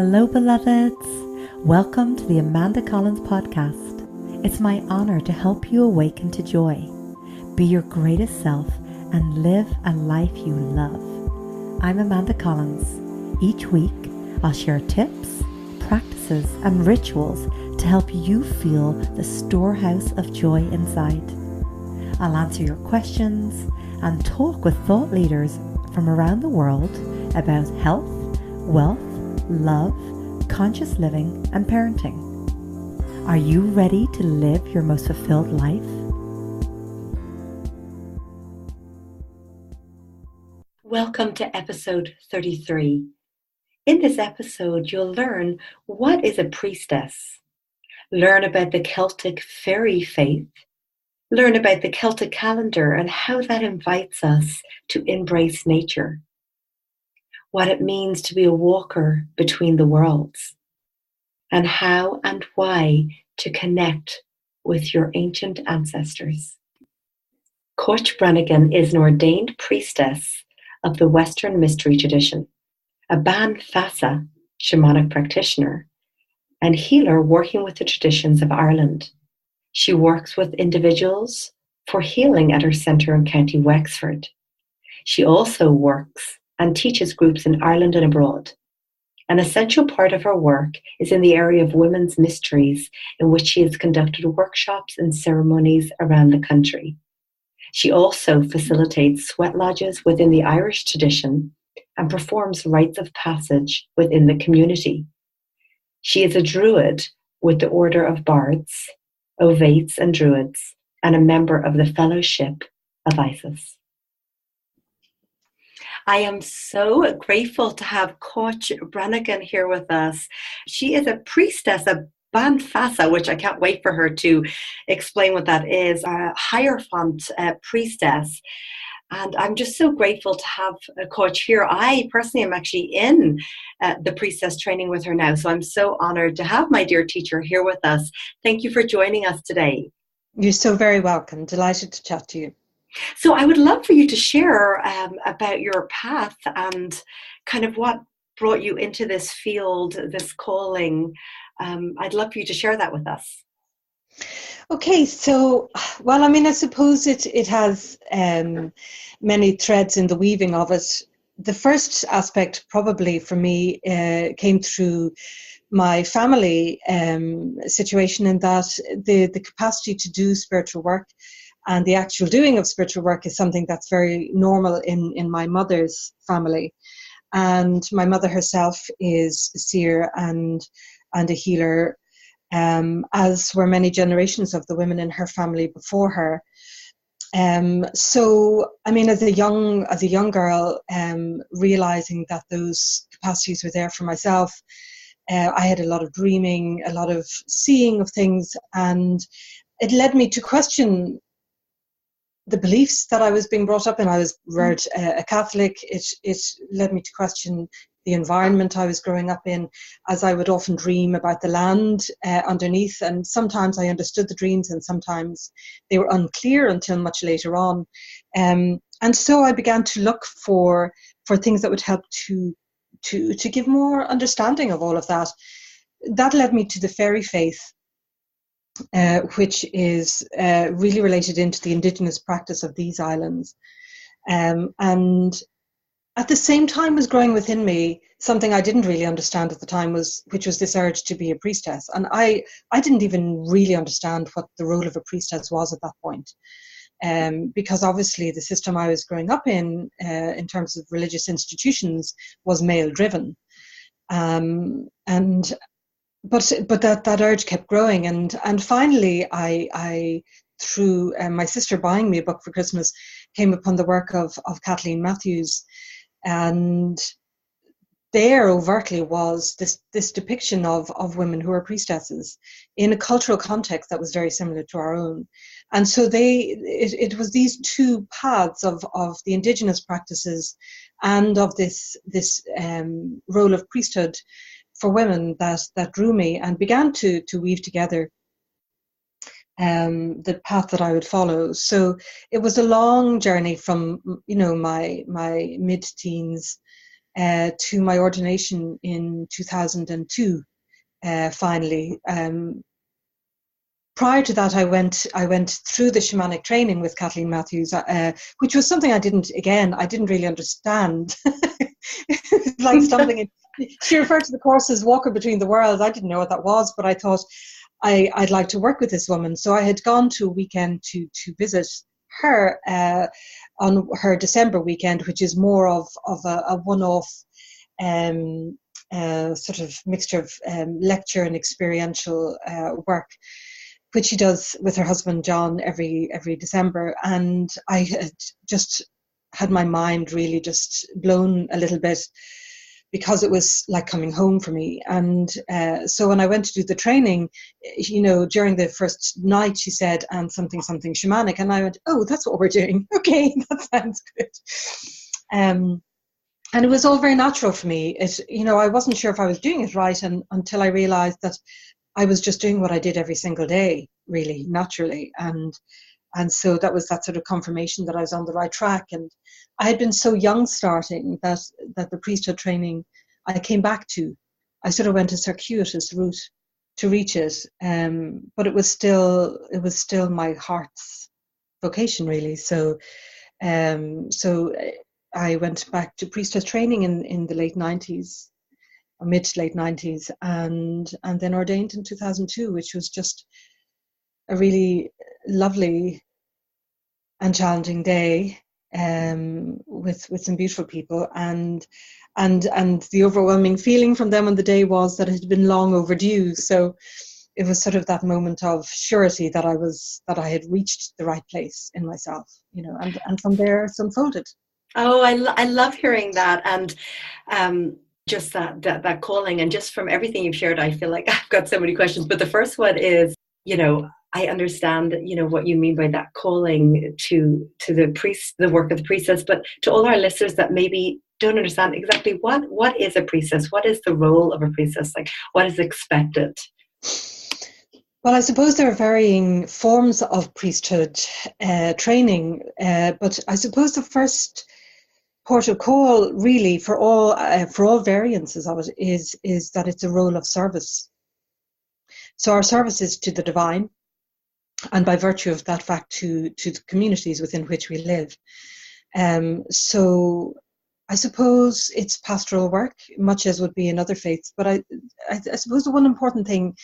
Hello, beloveds. Welcome to the Amanda Collins podcast. It's my honor to help you awaken to joy, be your greatest self, and live a life you love. I'm Amanda Collins. Each week, I'll share tips, practices, and rituals to help you feel the storehouse of joy inside. I'll answer your questions and talk with thought leaders from around the world about health, wealth, love, conscious living, and parenting. Are you ready to live your most fulfilled life? Welcome to episode 33. In this episode, you'll learn what is a priestess, learn about the Celtic fairy faith, learn about the Celtic calendar and how that invites us to embrace nature, what it means to be a walker between the worlds, and how and why to connect with your ancient ancestors. Cait Branigan is an ordained priestess of the Western mystery tradition, a banfasa shamanic practitioner, and healer working with the traditions of Ireland. She works with individuals for healing at her centre in County Wexford. She also works and teaches groups in Ireland and abroad. An essential part of her work is in the area of women's mysteries, in which she has conducted workshops and ceremonies around the country. She also facilitates sweat lodges within the Irish tradition and performs rites of passage within the community. She is a druid with the Order of Bards, Ovates and Druids, and a member of the Fellowship of Isis. I am so grateful to have Cait Branigan here with us. She is a priestess, a banfasa, which I can't wait for her to explain what that is, a Hierophant priestess. And I'm just so grateful to have Cait here. I personally am actually in the priestess training with her now, so I'm so honored to have my dear teacher here with us. Thank you for joining us today. You're so very welcome. Delighted to chat to you. So I would love for you to share about your path and kind of what brought you into this field, this calling. I'd love for you to share that with us. Okay, so, well, I suppose it has many threads in the weaving of it. The first aspect probably for me came through my family situation, in that the capacity to do spiritual work and the actual doing of spiritual work is something that's very normal in my mother's family. And my mother herself is a seer and a healer, as were many generations of the women in her family before her. So, as a young girl, realizing that those capacities were there for myself, I had a lot of dreaming, a lot of seeing of things, and it led me to question the beliefs that I was being brought up in. I was reared a Catholic. It led me to question the environment I was growing up in, as I would often dream about the land underneath, and sometimes I understood the dreams and sometimes they were unclear until much later on. And so I began to look for things that would help to give more understanding of all of that. That led me to the fairy faith, which is really related into the indigenous practice of these islands. And at the same time was growing within me something I didn't really understand at the time, which was this urge to be a priestess. And I didn't even really understand what the role of a priestess was at that point. Because obviously the system I was growing up in terms of religious institutions, was male driven. But that urge kept growing, and finally I through my sister buying me a book for Christmas, came upon the work of Kathleen Matthews, and there overtly was this depiction of women who are priestesses in a cultural context that was very similar to our own. And so it was these two paths of the indigenous practices and of this role of priesthood for women that drew me and began to weave together the path that I would follow. So it was a long journey from my mid-teens to my ordination in 2002. Finally, prior to that, I went through the shamanic training with Kathleen Matthews, which was something I didn't really understand. It was like stumbling in. She referred to the course as Walker Between the Worlds. I didn't know what that was, but I thought I'd like to work with this woman. So I had gone to a weekend to visit her on her December weekend, which is more of a one-off sort of mixture of lecture and experiential work, which she does with her husband John every December. And I had just had my mind really just blown a little bit, because it was like coming home for me. And so when I went to do the training, during the first night, she said, and something shamanic. And I went, oh, that's what we're doing. Okay, that sounds good. And it was all very natural for me. I wasn't sure if I was doing it right until I realized that I was just doing what I did every single day, really naturally. And so that was that sort of confirmation that I was on the right track. And I had been so young starting that the priesthood training I came back to. I sort of went a circuitous route to reach it, but it was still my heart's vocation, really. So I went back to priesthood training in the late 90s, or mid to late 90s, and then ordained in 2002, which was just a really lovely and challenging day, with some beautiful people, and the overwhelming feeling from them on the day was that it had been long overdue. So it was sort of that moment of surety that I had reached the right place in myself, and from there it's unfolded. Oh, I love hearing that, and just that calling, and just from everything you've shared, I feel like I've got so many questions. But the first one is, I understand, what you mean by that calling to the work of the priestess, but to all our listeners that maybe don't understand exactly what is a priestess, what is the role of a priestess, like what is expected? Well, I suppose there are varying forms of priesthood training, but I suppose the first port of call, really, for all variances of it, is that it's a role of service. So our service is to the divine, and by virtue of that fact, to the communities within which we live. So I suppose it's pastoral work, much as would be in other faiths. But I suppose the one important thing,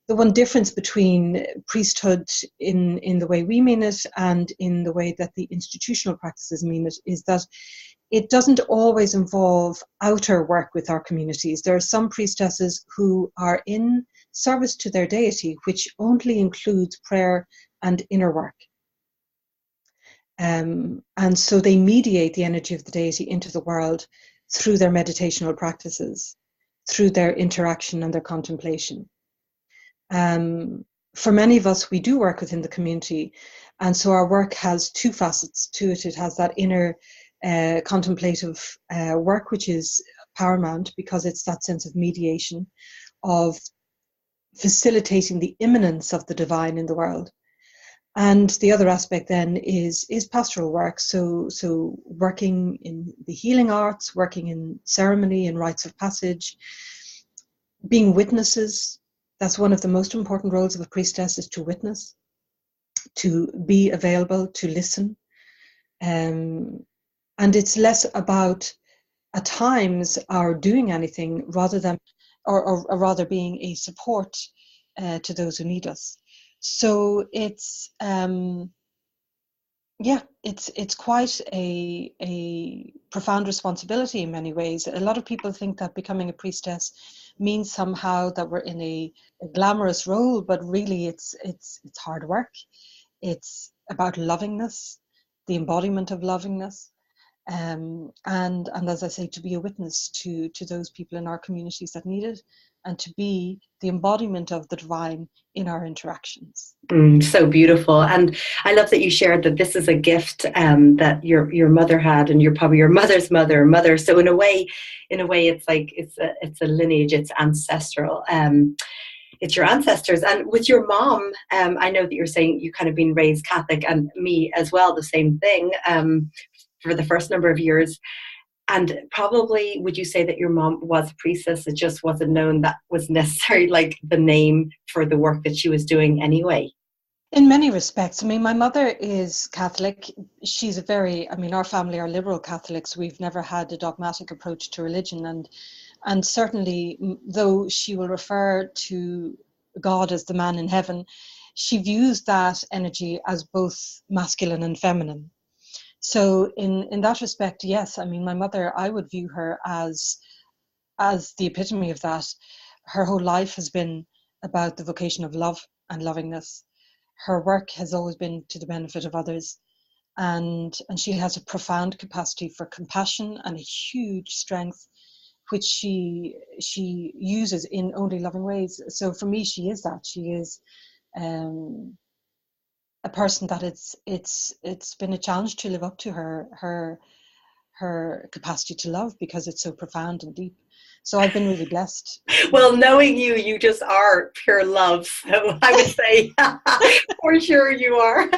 the one difference between priesthood in the way we mean it and in the way that the institutional practices mean it, is that it doesn't always involve outer work with our communities. There are some priestesses who are in service to their deity, which only includes prayer and inner work. And so they mediate the energy of the deity into the world through their meditational practices, through their interaction and their contemplation. For many of us, we do work within the community, and so our work has two facets to it. It has that inner contemplative work, which is paramount, because it's that sense of mediation, of facilitating the immanence of the divine in the world. And the other aspect then is pastoral work, so working in the healing arts, working in ceremony and rites of passage, being witnesses. That's one of the most important roles of a priestess, is to witness, to be available, to listen. And it's less about, at times, our doing anything rather than, or rather being a support to those who need us. So it's quite a profound responsibility in many ways. A lot of people think that becoming a priestess means somehow that we're in a glamorous role, but really it's hard work. It's about lovingness, the embodiment of lovingness, and as I say, to be a witness to those people in our communities that need it, and to be the embodiment of the divine in our interactions. So beautiful. And I love that you shared that this is a gift that your mother had, and you're probably your mother's mother. So in a way, it's like it's a lineage, it's ancestral. It's your ancestors. And with your mom, I know that you're saying you kind of been raised Catholic, and me as well, the same thing, for the first number of years. And probably, would you say that your mom was a priestess? It just wasn't known that was necessarily like the name for the work that she was doing anyway. In many respects, I mean, my mother is Catholic. She's a very, I mean, our family are liberal Catholics. We've never had a dogmatic approach to religion, and certainly, though she will refer to God as the man in heaven, she views that energy as both masculine and feminine. So, in that respect, yes, I mean, my mother, I would view her as the epitome of that. Her whole life has been about the vocation of love and lovingness. Her work has always been to the benefit of others, and she has a profound capacity for compassion and a huge strength, which she uses in only loving ways. So for me, she is that. She is um, a person that it's been a challenge to live up to her capacity to love, because it's so profound and deep. So I've been really blessed. Well, knowing you, you just are pure love. So I would say for sure you are.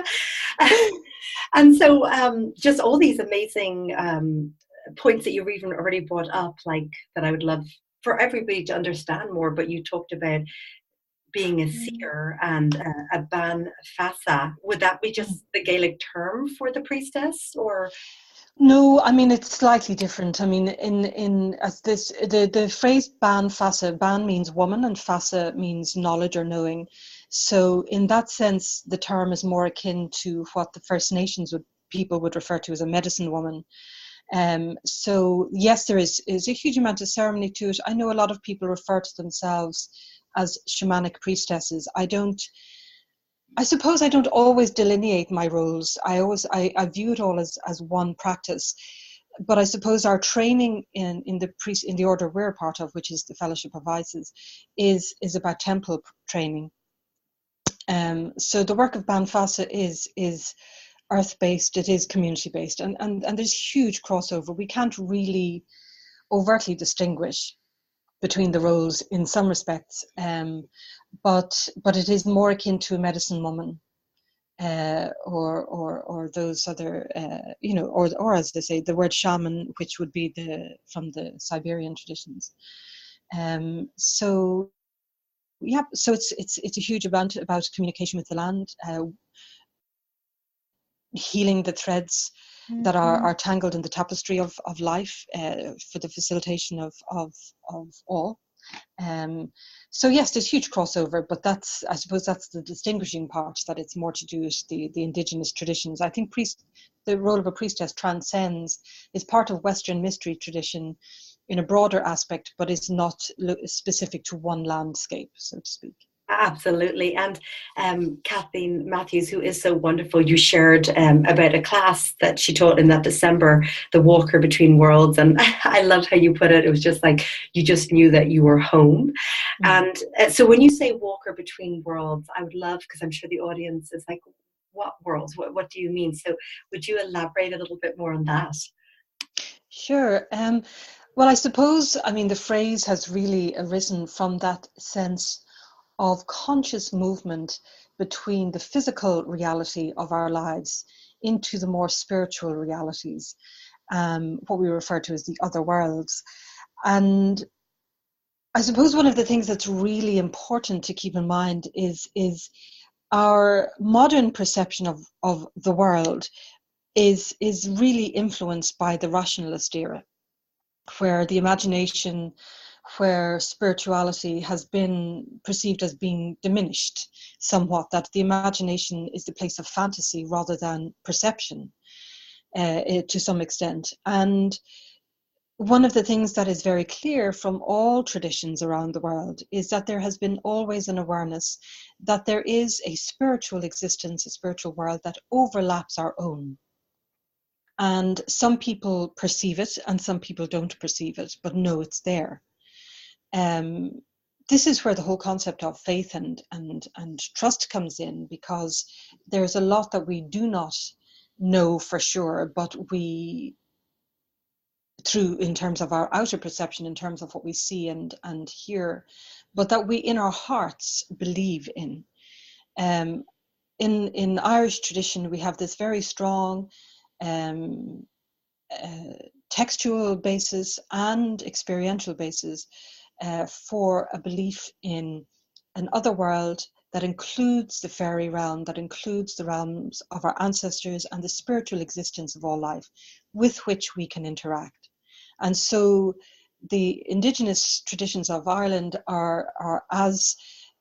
And so just all these amazing points that you've even already brought up, like that I would love for everybody to understand more. But you talked about being a seer and a banfasa. Would that be just the Gaelic term for the priestess, or? No, I mean it's slightly different. I mean, in as this the phrase ban fasa, ban means woman and fasa means knowledge or knowing. So in that sense, the term is more akin to what the First Nations people would refer to as a medicine woman. So yes, there is a huge amount of ceremony to it. I know a lot of people refer to themselves as shamanic priestesses. I suppose I don't always delineate my roles. I view it all as one practice. But I suppose our training in the order we're a part of, which is the Fellowship of Isis, is about temple training. So the work of Banfasa is earth based. It is community based, and there's huge crossover. We can't really overtly distinguish between the roles in some respects, but it is more akin to a medicine woman, or those other, or as they say, the word shaman, which would be from the Siberian traditions. So yeah, so it's a huge amount about communication with the land, healing the threads that are tangled in the tapestry of life, for the facilitation of all. So yes, there's huge crossover, but I suppose that's the distinguishing part, that it's more to do with the indigenous traditions. I think the role of a priestess transcends, is part of Western mystery tradition in a broader aspect, but is not specific to one landscape, so to speak. Absolutely. And Kathleen Matthews, who is so wonderful, you shared about a class that she taught in that December, the Walker Between Worlds. And I loved how you put it. It was just like, you just knew that you were home. And so when you say Walker Between Worlds, I would love, because I'm sure the audience is like, what worlds? What do you mean? So would you elaborate a little bit more on that? Sure. Well, I suppose, I mean, the phrase has really arisen from that sense of conscious movement between the physical reality of our lives into the more spiritual realities, what we refer to as the other worlds. And I suppose one of the things that's really important to keep in mind is our modern perception of the world is really influenced by the rationalist era, where the imagination, where spirituality has been perceived as being diminished somewhat, that the imagination is the place of fantasy rather than perception, to some extent. And one of the things that is very clear from all traditions around the world is that there has been always an awareness that there is a spiritual existence, a spiritual world that overlaps our own. And some people perceive it and some people don't perceive it, but know it's there. This is where the whole concept of faith and trust comes in, because there's a lot that we do not know for sure, but we, through, in terms of our outer perception, in terms of what we see and hear, but that we in our hearts believe in. In Irish tradition, we have this very strong textual basis and experiential basis for a belief in an other world that includes the fairy realm, that includes the realms of our ancestors and the spiritual existence of all life with which we can interact. And so the indigenous traditions of Ireland are as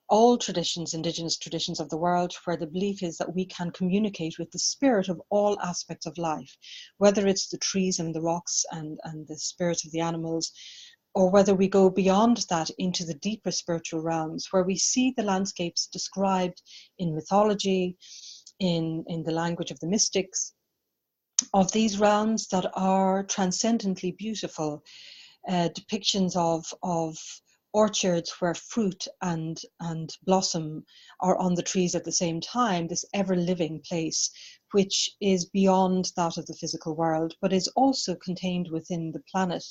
all traditions, indigenous traditions of the world, where the belief is that we can communicate with the spirit of all aspects of life, whether it's the trees and the rocks and the spirits of the animals, or whether we go beyond that into the deeper spiritual realms, where we see the landscapes described in mythology, in the language of the mystics, of these realms that are transcendently beautiful, depictions of orchards where fruit and blossom are on the trees at the same time, this ever-living place which is beyond that of the physical world, but is also contained within the planet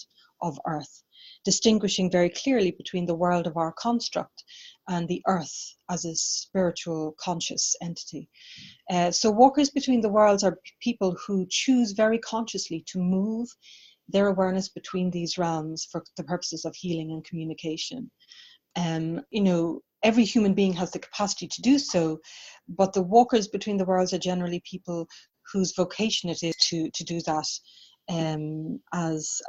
of Earth, distinguishing very clearly between the world of our construct and the Earth as a spiritual conscious entity. So walkers between the worlds are people who choose very consciously to move their awareness between these realms for the purposes of healing and communication. Every human being has the capacity to do so, but the walkers between the worlds are generally people whose vocation it is to do that as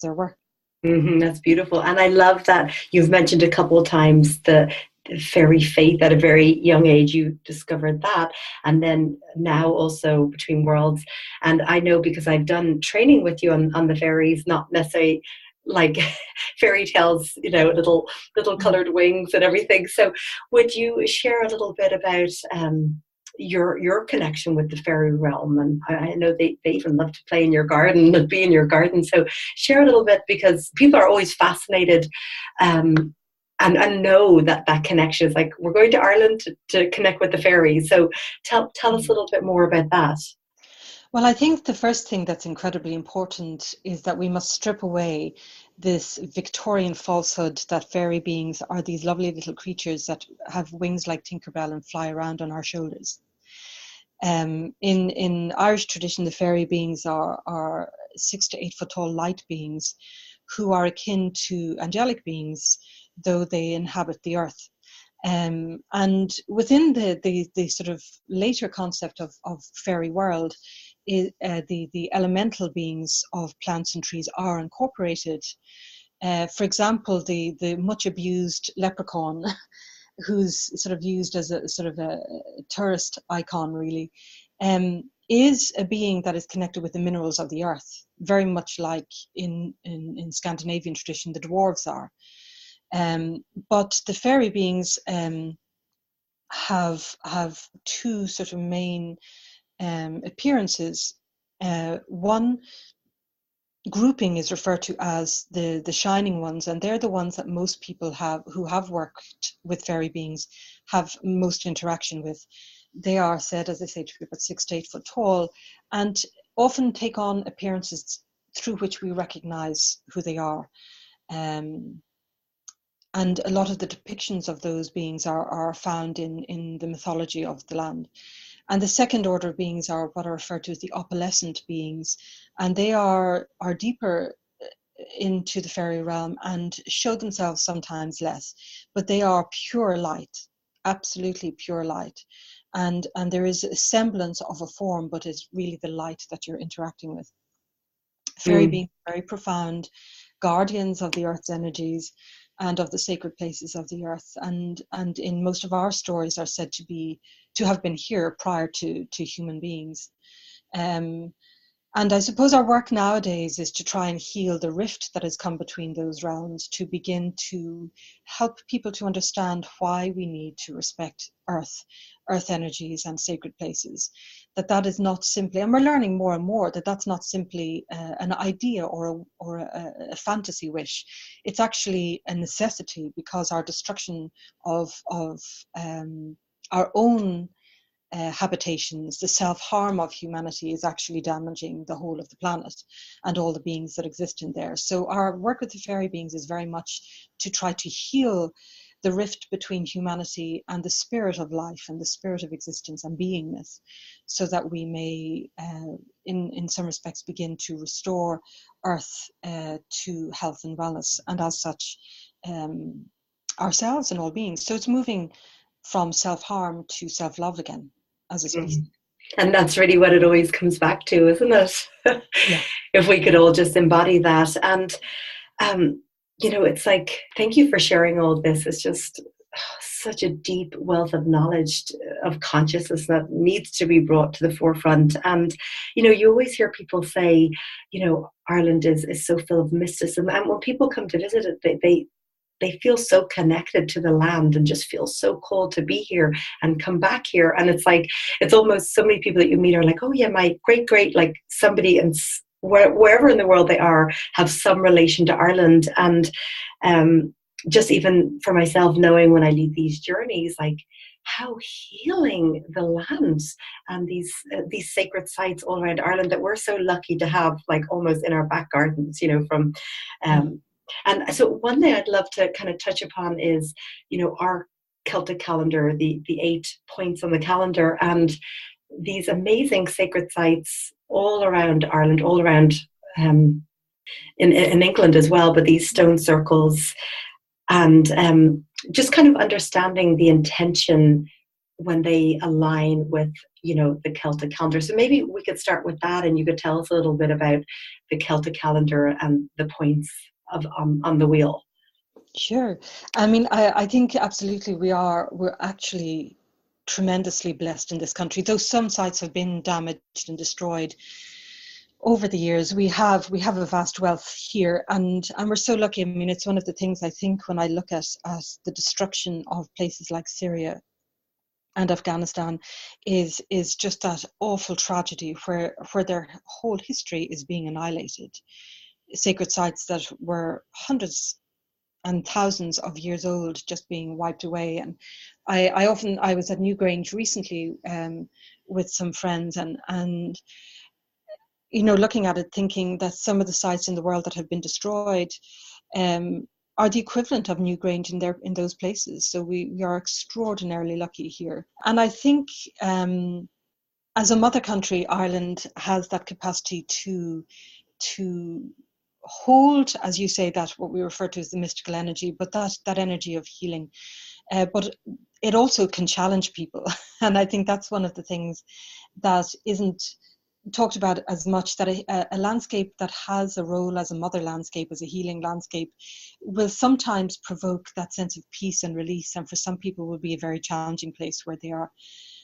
their work. That's beautiful. And I love that you've mentioned a couple of times the fairy faith at a very young age. You discovered that. And then now also between worlds. And I know because I've done training with you on the fairies, not necessarily like fairy tales, little colored wings and everything. So would you share a little bit about your connection with the fairy realm? And I know they even love to play in your garden and be in your garden. So share a little bit, because people are always fascinated and know that connection is like, we're going to Ireland to connect with the fairies. So tell us a little bit more about that. Well, I think the first thing that's incredibly important is that we must strip away this Victorian falsehood that fairy beings are these lovely little creatures that have wings like Tinkerbell and fly around on our shoulders. In Irish tradition, the fairy beings are 6 to 8 foot tall light beings who are akin to angelic beings, though they inhabit the earth. And within the sort of later concept of fairy world, the elemental beings of plants and trees are incorporated. For example, the much abused leprechaun, who's sort of used as a sort of a tourist icon, really, is a being that is connected with the minerals of the earth, very much like in Scandinavian tradition the dwarves are. But the fairy beings have two sort of main appearances. One grouping is referred to as the shining ones, and they're the ones that most people who have worked with fairy beings have most interaction with. They are said, as I say, to be about 6 to 8 foot tall, and often take on appearances through which we recognize who they are. And a lot of the depictions of those beings are found in the mythology of the land. And the second order of beings are what are referred to as the opalescent beings, and they are deeper into the fairy realm and show themselves sometimes less, but they are pure light, absolutely pure light. And there is a semblance of a form, but it's really the light that you're interacting with. Fairy beings are very profound guardians of the earth's energies and of the sacred places of the earth, and in most of our stories are said to have been here prior to human beings. And I suppose our work nowadays is to try and heal the rift that has come between those realms, to begin to help people to understand why we need to respect earth energies and sacred places. That is not simply, and we're learning more and more that that's not simply an idea or a fantasy wish. It's actually a necessity, because our destruction of our own habitations, the self-harm of humanity, is actually damaging the whole of the planet and all the beings that exist in there. So our work with the fairy beings is very much to try to heal the rift between humanity and the spirit of life and the spirit of existence and beingness, so that we may, in some respects, begin to restore Earth to health and wellness, and as such, ourselves and all beings. So it's moving from self-harm to self-love again as a species. And that's really what it always comes back to, isn't it? Yeah. If we could all just embody that. And, it's like, thank you for sharing all this. It's just such a deep wealth of knowledge of consciousness that needs to be brought to the forefront. And, you always hear people say, Ireland is so full of mysticism. And when people come to visit it, they feel so connected to the land and just feel so called to be here and come back here. And it's like, it's almost so many people that you meet are like, oh yeah, my great, like somebody in wherever in the world they are, have some relation to Ireland. And just even for myself, knowing when I lead these journeys, like how healing the lands and these sacred sites all around Ireland that we're so lucky to have, like almost in our back gardens, from and so one thing I'd love to kind of touch upon is, our Celtic calendar, the 8 points on the calendar, and these amazing sacred sites all around Ireland, all around in England as well, but these stone circles, and just kind of understanding the intention when they align with, the Celtic calendar. So maybe we could start with that, and you could tell us a little bit about the Celtic calendar and the points on the wheel. Sure. I mean, I think absolutely we're actually tremendously blessed in this country. Though some sites have been damaged and destroyed over the years, we have a vast wealth here, and we're so lucky. I mean, it's one of the things I think when I look at the destruction of places like Syria and Afghanistan is just that awful tragedy where their whole history is being annihilated. Sacred sites that were hundreds and thousands of years old just being wiped away. And I was at Newgrange recently with some friends, and looking at it, thinking that some of the sites in the world that have been destroyed are the equivalent of Newgrange in those places. So we are extraordinarily lucky here. And I think as a mother country, Ireland has that capacity to hold, as you say, that what we refer to as the mystical energy, but that energy of healing. But it also can challenge people. And I think that's one of the things that isn't talked about as much, that a landscape that has a role as a mother landscape, as a healing landscape, will sometimes provoke that sense of peace and release, and for some people will be a very challenging place where they are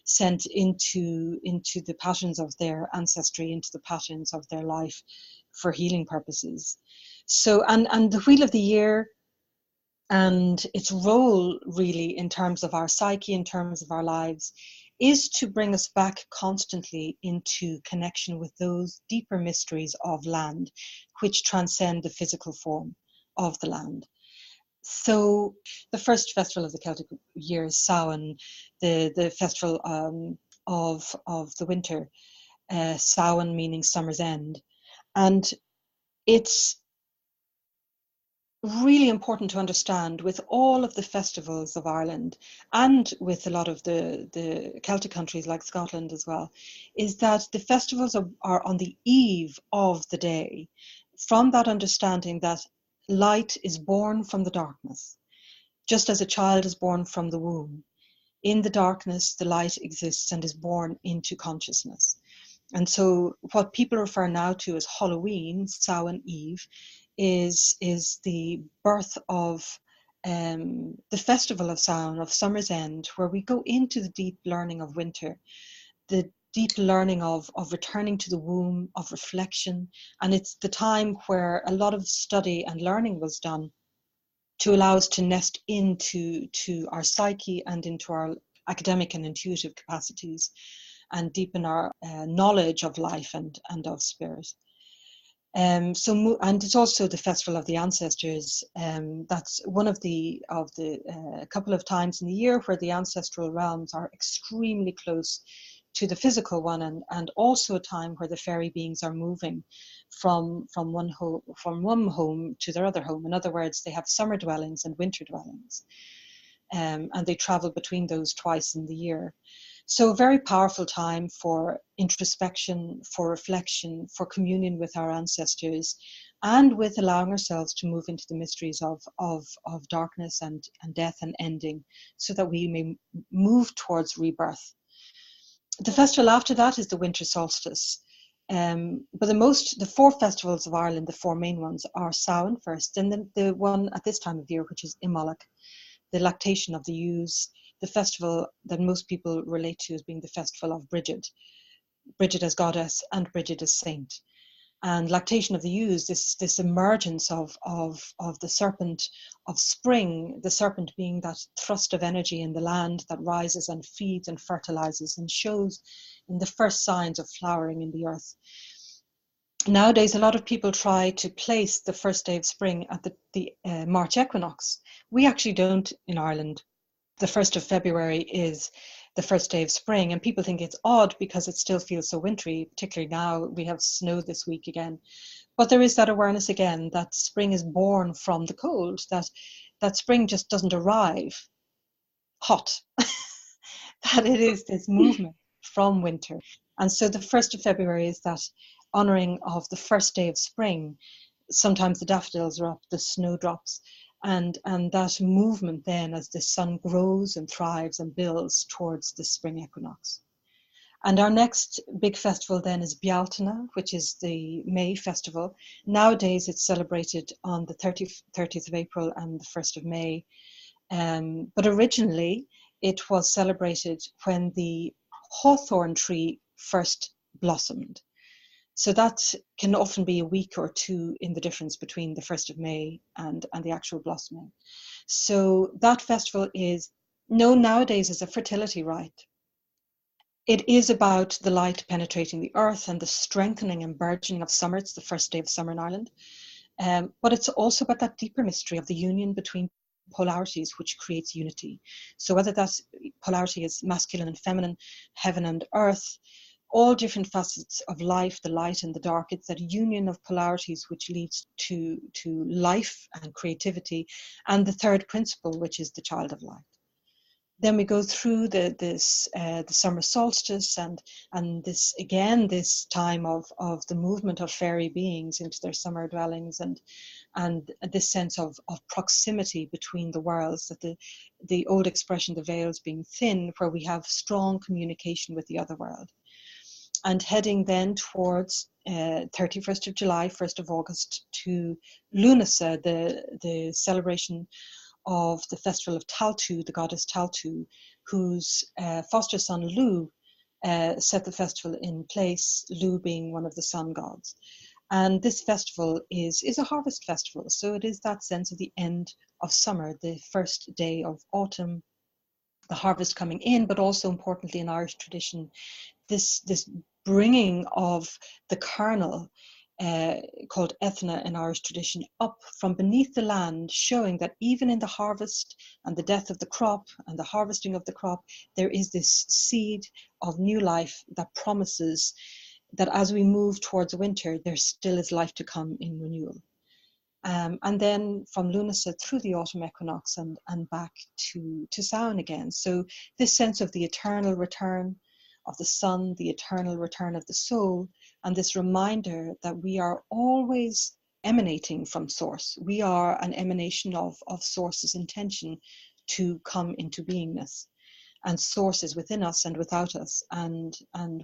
sent into the patterns of their ancestry, into the patterns of their life for healing purposes. So and the wheel of the year and its role really in terms of our psyche, in terms of our lives, is to bring us back constantly into connection with those deeper mysteries of land, which transcend the physical form of the land. So the first festival of the Celtic year is Samhain, the festival of the winter, Samhain meaning summer's end. And it's really important to understand, with all of the festivals of Ireland and with a lot of the Celtic countries like Scotland as well, is that the festivals are on the eve of the day, from that understanding that light is born from the darkness, just as a child is born from the womb. In the darkness, the light exists and is born into consciousness. And so what people refer now to as Halloween, Samhain Eve, is the birth of the festival of Samhain, of summer's end, where we go into the deep learning of winter, the deep learning of returning to the womb, of reflection. And it's the time where a lot of study and learning was done to allow us to nest into our psyche and into our academic and intuitive capacities, and deepen our knowledge of life and of spirit. And it's also the festival of the ancestors. That's one of the couple of times in the year where the ancestral realms are extremely close to the physical one, and also a time where the fairy beings are moving from one home to their other home. In other words, they have summer dwellings and winter dwellings. and they travel between those twice in the year. So a very powerful time for introspection, for reflection, for communion with our ancestors, and with allowing ourselves to move into the mysteries of darkness and death and ending, so that we may move towards rebirth. The festival after that is the winter solstice. But the four festivals of Ireland, the four main ones, are Samhain first, and then the one at this time of year, which is Imbolc, the lactation of the ewes, the festival that most people relate to as being the festival of Bridget, Bridget as goddess and Bridget as saint. And lactation of the ewes, this emergence of the serpent of spring, the serpent being that thrust of energy in the land that rises and feeds and fertilizes and shows in the first signs of flowering in the earth. Nowadays, a lot of people try to place the first day of spring at the March equinox. We actually don't in Ireland. The 1st of February is the first day of spring, and people think it's odd because it still feels so wintry, particularly now we have snow this week again. But there is that awareness again that spring is born from the cold, that spring just doesn't arrive hot, that it is this movement from winter. And so the 1st of February is that honouring of the first day of spring. Sometimes the daffodils are up, the snowdrops, and that movement then as the sun grows and thrives and builds towards the spring equinox. And our next big festival then is Bealtaine, which is the May festival. Nowadays it's celebrated on the 30th of April and the 1st of May. But originally it was celebrated when the hawthorn tree first blossomed. So that can often be a week or two in the difference between the 1st of May and the actual blossoming. So that festival is known nowadays as a fertility rite. It is about the light penetrating the earth and the strengthening and burgeoning of summer. It's the first day of summer in Ireland. But it's also about that deeper mystery of the union between polarities, which creates unity. So whether that polarity is masculine and feminine, heaven and earth, all different facets of life, the light and the dark, it's that union of polarities which leads to life and creativity, and the third principle, which is the child of light. Then we go through the summer solstice and this again this time of the movement of fairy beings into their summer dwellings and this sense of proximity between the worlds, that the old expression, the veils being thin, where we have strong communication with the other world. And heading then towards 31st of July, 1st of August to Lunasa, the celebration of the festival of Taltu, the goddess Taltu, whose foster son Lu set the festival in place, Lu being one of the sun gods. And this festival is a harvest festival. So it is that sense of the end of summer, the first day of autumn, the harvest coming in, but also importantly in Irish tradition, this bringing of the kernel called ethna in Irish tradition up from beneath the land, showing that even in the harvest and the death of the crop and the harvesting of the crop, there is this seed of new life that promises that as we move towards winter, there still is life to come in renewal. And then from Lunasa through the autumn equinox and back to Samhain again. So this sense of the eternal return of the sun, the eternal return of the soul, and this reminder that we are always emanating from source. We are an emanation of source's intention to come into beingness. And source is within us and without us, and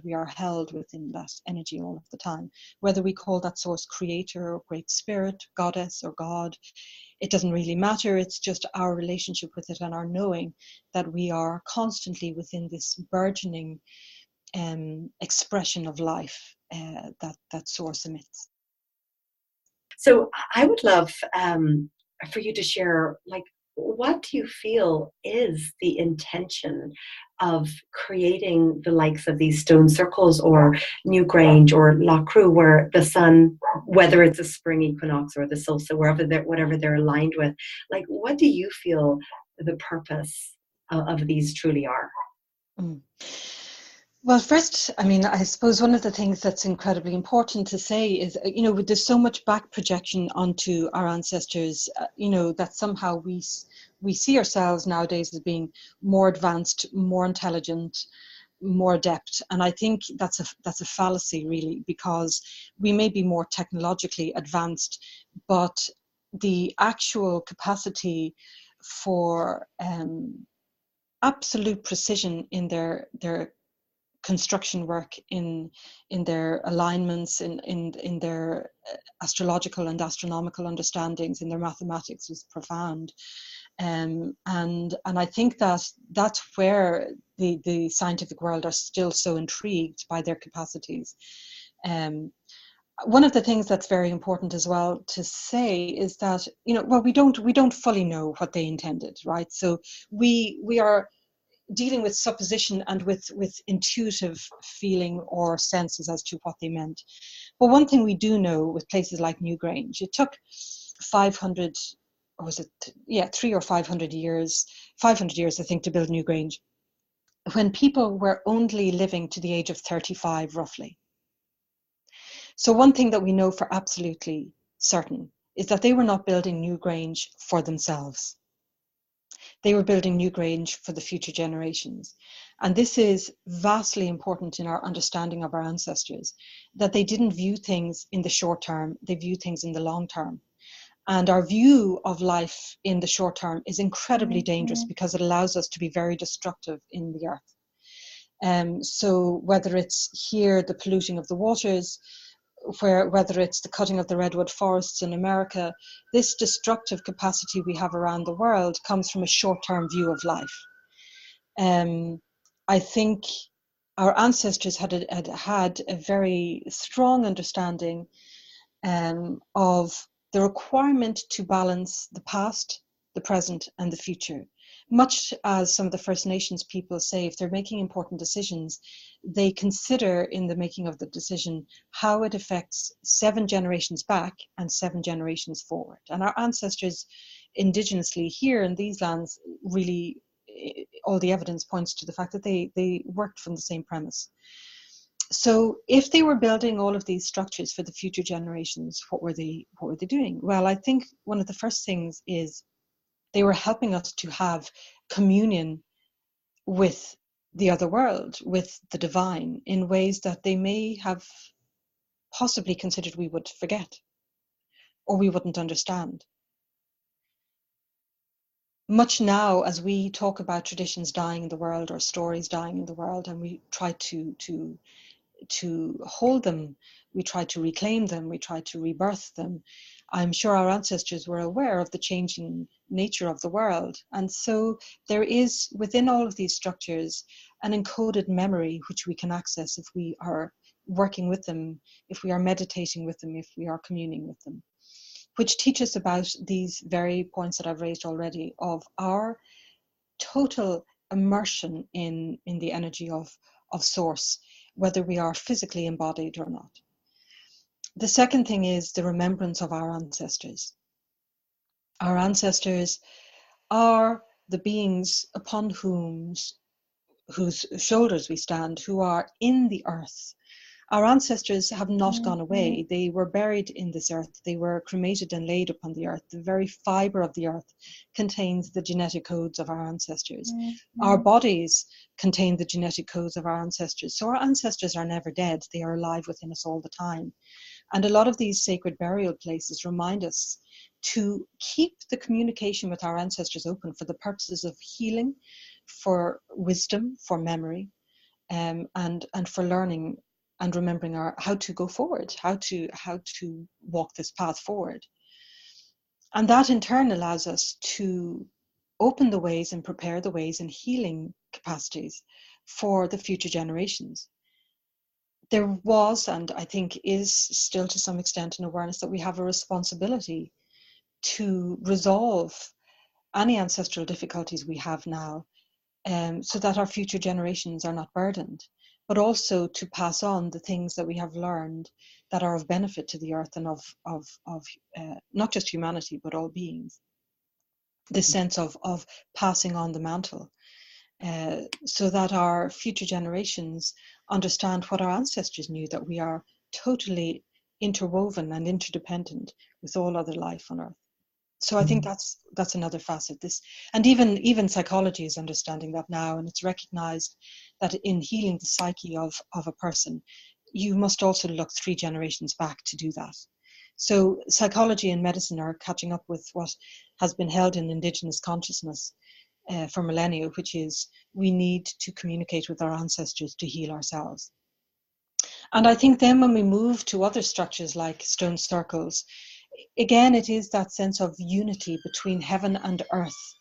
we are held within that energy all of the time. Whether we call that source creator or great spirit, goddess or God, it doesn't really matter. It's just our relationship with it and our knowing that we are constantly within this burgeoning expression of life that source emits. So I would love for you to share, like, what do you feel is the intention of creating the likes of these stone circles or Newgrange or Loughcrew, where the sun, whether it's a spring equinox or the solstice, whatever they're aligned with, like, what do you feel the purpose of these truly are? Well, first, I mean, I suppose one of the things that's incredibly important to say is, there's so much back projection onto our ancestors, that somehow we see ourselves nowadays as being more advanced, more intelligent, more adept. And I think that's a fallacy, really, because we may be more technologically advanced, but the actual capacity for absolute precision in their construction work, in their alignments, in their astrological and astronomical understandings, in their mathematics, is profound. And I think that that's where the scientific world are still so intrigued by their capacities. One of the things that's very important as well to say is that, well, we don't fully know what they intended, right? So we are dealing with supposition and with intuitive feeling or senses as to what they meant. But one thing we do know with places like Newgrange, it took 500, or was it, 300 or 500 years, 500 years, I think, to build Newgrange, when people were only living to the age of 35, roughly. So one thing that we know for absolutely certain is that they were not building Newgrange for themselves. They were building Newgrange for the future generations. And this is vastly important in our understanding of our ancestors, that they didn't view things in the short term, they viewed things in the long term. And our view of life in the short term is incredibly dangerous because it allows us to be very destructive in the earth. So whether it's here, the polluting of the waters, whether it's the cutting of the redwood forests in America, this destructive capacity we have around the world comes from a short-term view of life. I think our ancestors had a very strong understanding of the requirement to balance the past, the present, and the future. Much as some of the First Nations people say, if they're making important decisions, they consider in the making of the decision how it affects 7 generations back and 7 generations forward. And our ancestors indigenously here in these lands, really, all the evidence points to the fact that they worked from the same premise. So if they were building all of these structures for the future generations, what were they doing? Well, I think one of the first things is they were helping us to have communion with the other world, with the divine, in ways that they may have possibly considered we would forget or we wouldn't understand. Much now, as we talk about traditions dying in the world or stories dying in the world, and we try to hold them, we try to reclaim them, we try to rebirth them, I'm sure our ancestors were aware of the changing nature of the world. And so there is within all of these structures an encoded memory which we can access if we are working with them, if we are meditating with them, if we are communing with them, which teach us about these very points that I've raised already of our total immersion in the energy of source, whether we are physically embodied or not. The second thing is the remembrance of our ancestors. Our ancestors are the beings upon whose shoulders we stand, who are in the earth. Our ancestors have not gone away. They were buried in this earth. They were cremated and laid upon the earth. The very fiber of the earth contains the genetic codes of our ancestors. Our bodies contain the genetic codes of our ancestors. So our ancestors are never dead. They are alive within us all the time. And a lot of these sacred burial places remind us to keep the communication with our ancestors open for the purposes of healing, for wisdom, for memory, and for learning and remembering how to go forward, how to walk this path forward. And that in turn allows us to open the ways and prepare the ways and healing capacities for the future generations. There was, and I think is still to some extent, an awareness that we have a responsibility to resolve any ancestral difficulties we have now, so that our future generations are not burdened, but also to pass on the things that we have learned that are of benefit to the earth and of not just humanity, but all beings. This sense of passing on the mantle, so that our future generations understand what our ancestors knew, that we are totally interwoven and interdependent with all other life on earth. So I think that's another facet. This, and even psychology is understanding that now, and it's recognized that in healing the psyche of a person, you must also look 3 generations back to do that. So psychology and medicine are catching up with what has been held in indigenous consciousness for millennia, which is we need to communicate with our ancestors to heal ourselves. And I think then when we move to other structures like stone circles, again, it is that sense of unity between heaven and earth.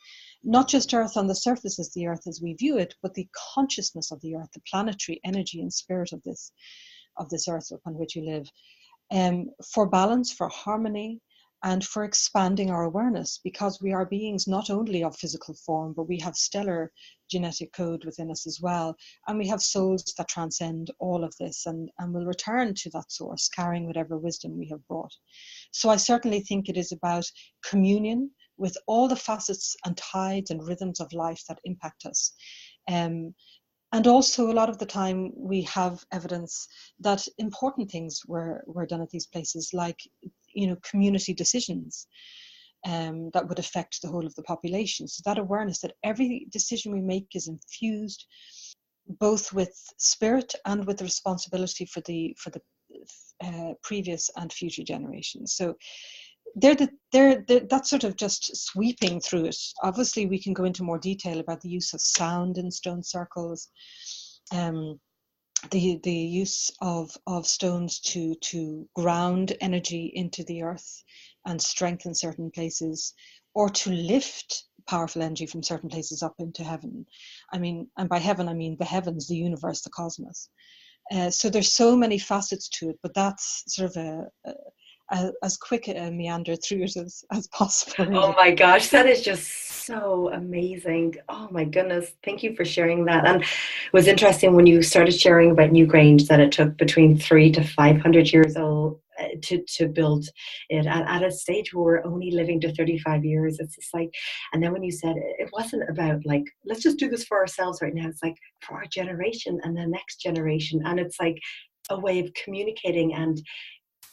Not just earth on the surface as the earth as we view it, but the consciousness of the earth, the planetary energy and spirit of this earth upon which we live, for balance, for harmony, and for expanding our awareness, because we are beings not only of physical form, but we have stellar genetic code within us as well. And we have souls that transcend all of this and will return to that source, carrying whatever wisdom we have brought. So I certainly think it is about communion with all the facets and tides and rhythms of life that impact us. And also, a lot of the time, we have evidence that important things were done at these places, like, community decisions that would affect the whole of the population. So that awareness that every decision we make is infused both with spirit and with the responsibility for the previous and future generations. So that's sort of just sweeping through it. Obviously, we can go into more detail about the use of sound in stone circles, the use of stones to ground energy into the earth and strengthen certain places, or to lift powerful energy from certain places up into heaven. I mean, and by heaven, I mean the heavens, the universe, the cosmos. So there's so many facets to it, but that's sort of as quick a meander through it as possible. Really. Oh my gosh, that is just so amazing. Oh my goodness. Thank you for sharing that. And it was interesting when you started sharing about Newgrange that it took between 300 to 500 years old to build it at a stage where we're only living to 35 years. It's just like, and then when you said it wasn't about like, let's just do this for ourselves right now. It's like for our generation and the next generation. And it's like a way of communicating and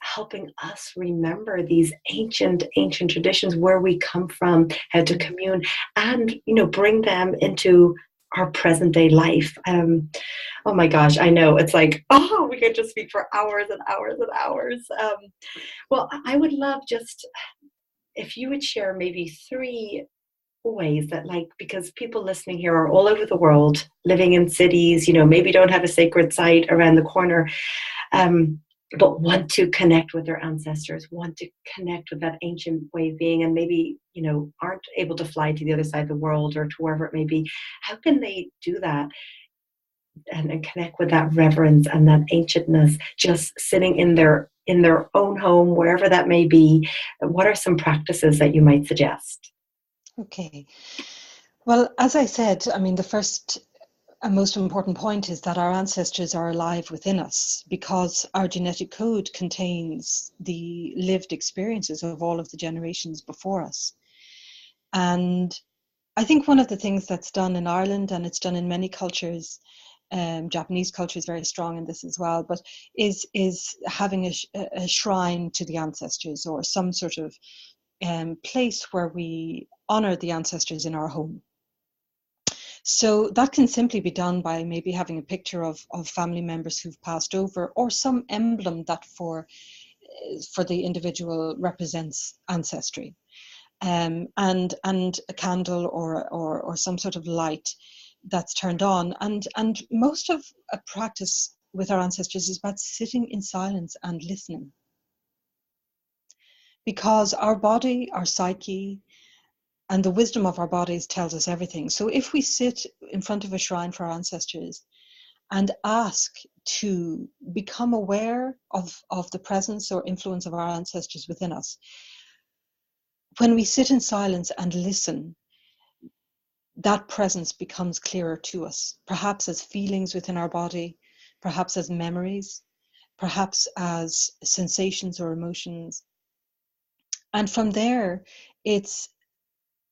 helping us remember these ancient traditions, where we come from, how to commune, and bring them into our present day life. Oh my gosh, I know it's like, oh, we could just speak for hours and hours and hours. Well, I would love just if you would share maybe 3 ways that, like, because people listening here are all over the world, living in cities, maybe don't have a sacred site around the corner, but want to connect with their ancestors, want to connect with that ancient way of being, and maybe, aren't able to fly to the other side of the world or to wherever it may be. How can they do that and connect with that reverence and that ancientness, just sitting in their own home, wherever that may be? What are some practices that you might suggest? Okay. Well, as I said, I mean, the first and most important point is that our ancestors are alive within us, because our genetic code contains the lived experiences of all of the generations before us. And I think one of the things that's done in Ireland, and it's done in many cultures, Japanese culture is very strong in this as well, but is having a shrine to the ancestors, or some sort of place where we honor the ancestors in our home. So that can simply be done by maybe having a picture of family members who've passed over, or some emblem that for the individual represents ancestry, and a candle or some sort of light that's turned on. And most of a practice with our ancestors is about sitting in silence and listening, because our body, our psyche, and the wisdom of our bodies tells us everything. So if we sit in front of a shrine for our ancestors and ask to become aware of the presence or influence of our ancestors within us, when we sit in silence and listen, that presence becomes clearer to us, perhaps as feelings within our body, perhaps as memories, perhaps as sensations or emotions. And from there, it's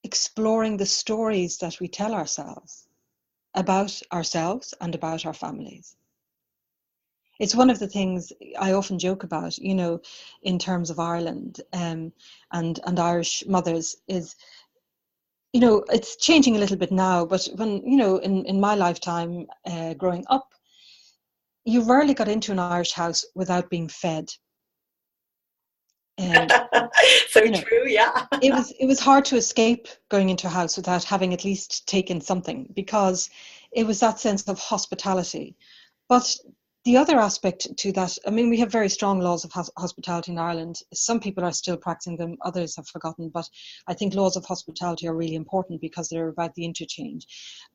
exploring the stories that we tell ourselves about ourselves and about our families. It's one of the things I often joke about, in terms of Ireland, and Irish mothers is, it's changing a little bit now, but when, in my lifetime, growing up, you rarely got into an Irish house without being fed. So true, yeah. It was hard to escape going into a house without having at least taken something, because it was that sense of hospitality. But the other aspect to that, I mean, we have very strong laws of hospitality in Ireland. Some people are still practicing them, others have forgotten. But I think laws of hospitality are really important because they're about the interchange.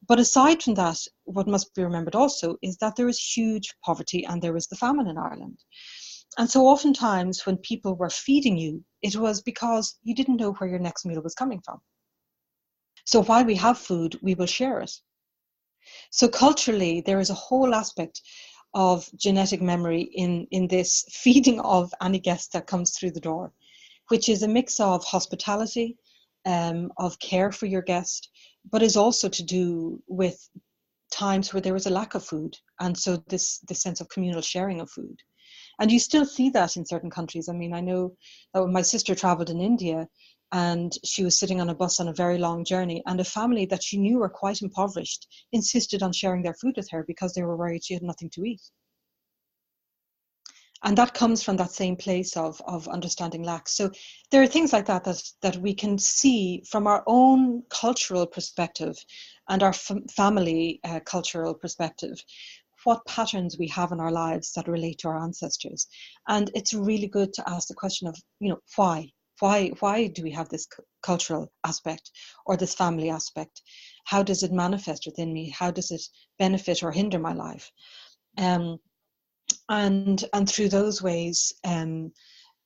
But aside from that, what must be remembered also is that there is huge poverty and there was the famine in Ireland. And so oftentimes when people were feeding you, it was because you didn't know where your next meal was coming from. So while we have food, we will share it. So culturally, there is a whole aspect of genetic memory in this feeding of any guest that comes through the door, which is a mix of hospitality, of care for your guest, but is also to do with times where there was a lack of food. And so this sense of communal sharing of food. And you still see that in certain countries. I mean, I know that when my sister traveled in India and she was sitting on a bus on a very long journey, and a family that she knew were quite impoverished insisted on sharing their food with her because they were worried she had nothing to eat. And that comes from that same place of understanding lack. So there are things like that we can see from our own cultural perspective and our family cultural perspective, what patterns we have in our lives that relate to our ancestors. And it's really good to ask the question of, why? Why do we have this cultural aspect or this family aspect? How does it manifest within me? How does it benefit or hinder my life? And through those ways,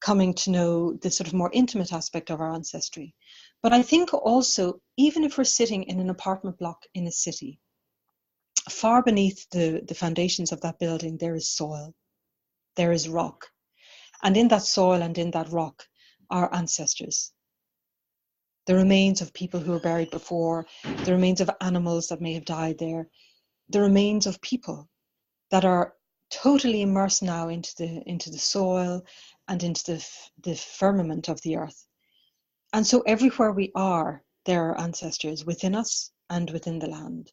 coming to know the sort of more intimate aspect of our ancestry. But I think also, even if we're sitting in an apartment block in a city, far beneath the foundations of that building, there is soil, there is rock. And in that soil and in that rock are ancestors. The remains of people who were buried before, the remains of animals that may have died there, the remains of people that are totally immersed now into the soil and into the firmament of the earth. And so everywhere we are, there are ancestors within us and within the land.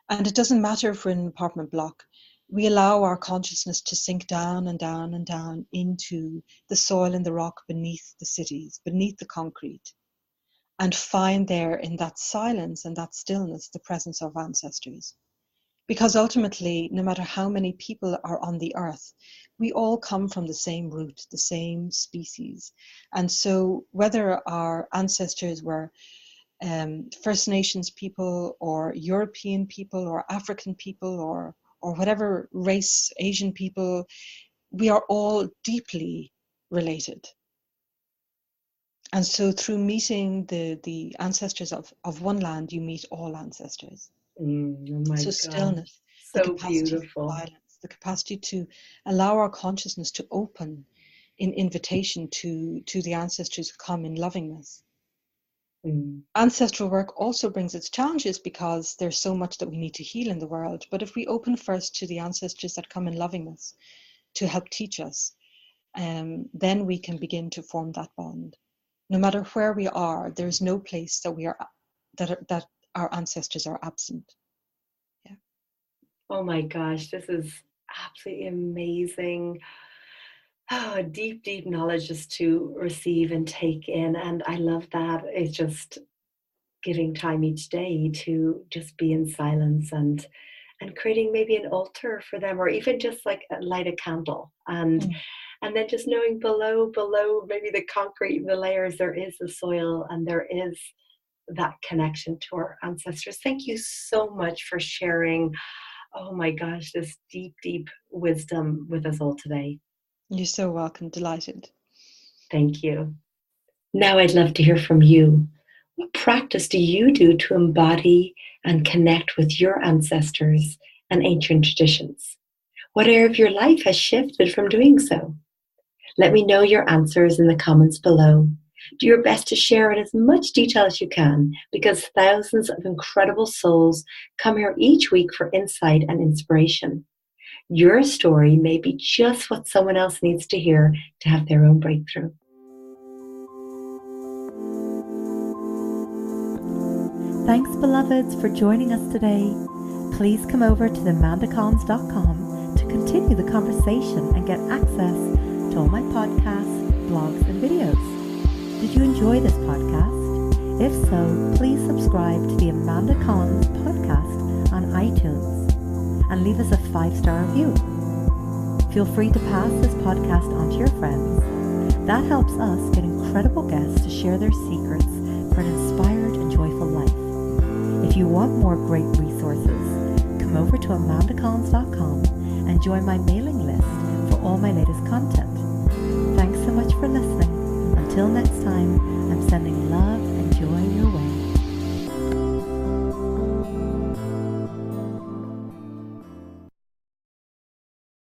And it doesn't matter if we're in an apartment block, we allow our consciousness to sink down and down and down into the soil and the rock beneath the cities, beneath the concrete, and find there in that silence and that stillness the presence of ancestors. Because ultimately, no matter how many people are on the earth, we all come from the same root, the same species. And so whether our ancestors were First Nations people or European people or African people or whatever race, Asian people, we are all deeply related. And so through meeting the ancestors of one land, you meet all ancestors. Oh my So God. stillness, So the capacity beautiful. for silence, the capacity to allow our consciousness to open in invitation to the ancestors who come in lovingness. Ancestral work also brings its challenges because there's so much that we need to heal in the world. But if we open first to the ancestors that come in lovingness to help teach us, then we can begin to form that bond. No matter where we are, there's no place that our ancestors are absent. Yeah. Oh my gosh, this is absolutely amazing. Oh, deep, deep knowledge just to receive and take in. And I love that. It's just giving time each day to just be in silence and creating maybe an altar for them, or even just like light a candle and then just knowing below maybe the concrete, the layers, there is the soil and there is that connection to our ancestors. Thank you so much for sharing, oh my gosh, this deep, deep wisdom with us all today. You're so welcome. Delighted. Thank you. Now I'd love to hear from you. What practice do you do to embody and connect with your ancestors and ancient traditions? What area of your life has shifted from doing so? Let me know your answers in the comments below. Do your best to share in as much detail as you can, because thousands of incredible souls come here each week for insight and inspiration. Your story may be just what someone else needs to hear to have their own breakthrough. Thanks, beloveds, for joining us today. Please come over to themandacons.com to continue the conversation and get access to all my podcasts, blogs, and videos. Did you enjoy this podcast? If so, please subscribe to the Amanda Cons podcast on iTunes and leave us a 5-star review. Feel free to pass this podcast on to your friends. That helps us get incredible guests to share their secrets for an inspired and joyful life. If you want more great resources, come over to amandacons.com and join my mailing list for all my latest content. Thanks so much for listening. Until next time,